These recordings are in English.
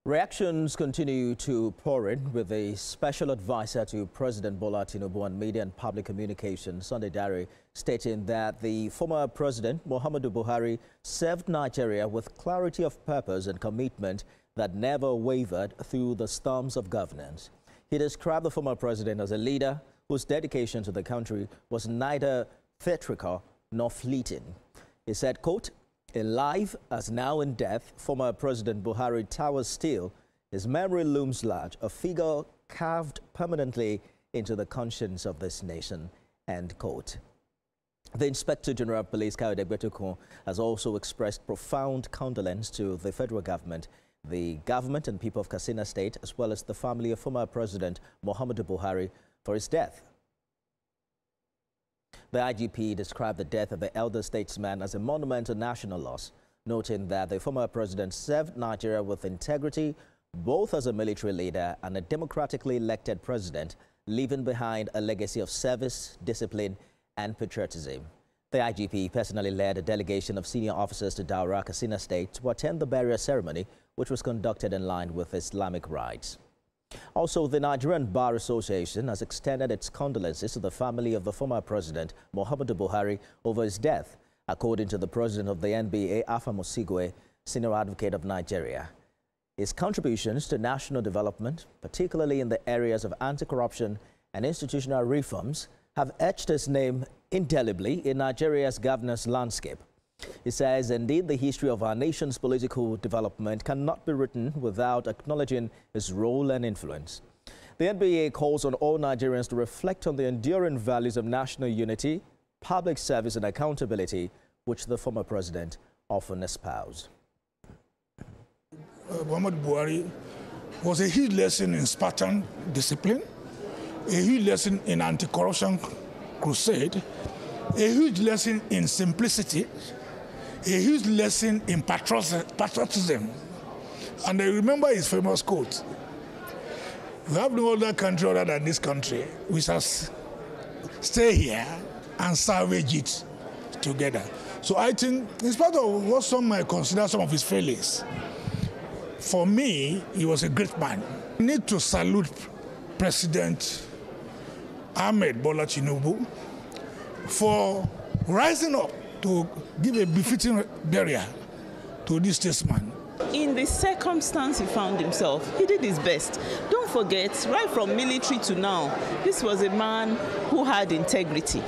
Reactions continue to pour in, with a special advisor to President Bola Tinubu on Media and Public Communications, Sunday Diary, stating that the former president, Muhammadu Buhari, served Nigeria with clarity of purpose and commitment that never wavered through the storms of governance. He described the former president as a leader whose dedication to the country was neither theatrical nor fleeting. He said, quote, "In life, as now in death, former President Buhari towers still. His memory looms large, a figure carved permanently into the conscience of this nation." End quote. The Inspector General of Police, Kayode Egbetukun, has also expressed profound condolence to the federal government, the government and people of Katsina State, as well as the family of former President Muhammadu Buhari for his death. The IGP described the death of the elder statesman as a monumental national loss, noting that the former president served Nigeria with integrity, both as a military leader and a democratically elected president, leaving behind a legacy of service, discipline, and patriotism. The IGP personally led a delegation of senior officers to Daura, Katsina State, to attend the burial ceremony, which was conducted in line with Islamic rites. Also, the Nigerian Bar Association has extended its condolences to the family of the former president, Muhammadu Buhari, over his death, according to the president of the NBA, Alpha Mosigwe, senior advocate of Nigeria. His contributions to national development, particularly in the areas of anti-corruption and institutional reforms, have etched his name indelibly in Nigeria's governance landscape. He says, indeed, the history of our nation's political development cannot be written without acknowledging his role and influence. The NBA calls on all Nigerians to reflect on the enduring values of national unity, public service and accountability, which the former president often espoused. Muhammadu Buhari was a huge lesson in Spartan discipline, a huge lesson in anti-corruption crusade, a huge lesson in simplicity, a huge lesson in patriotism. And I remember his famous quote: "We have no other country other than this country. We shall stay here and salvage it together." So I think, in spite of what some might consider some of his failings, for me, he was a great man. We need to salute President Ahmed Bola Tinubu for rising up to give a befitting burial to this statesman. In the circumstance he found himself, he did his best. Don't forget, right from military to now, this was a man who had integrity.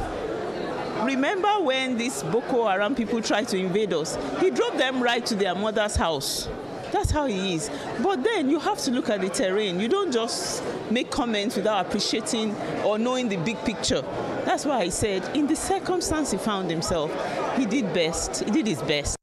Remember when these Boko Haram people tried to invade us? He drove them right to their mother's house. That's how he is. But then you have to look at the terrain. You don't just make comments without appreciating or knowing the big picture. That's why I said, in the circumstance he found himself, he did best. He did his best.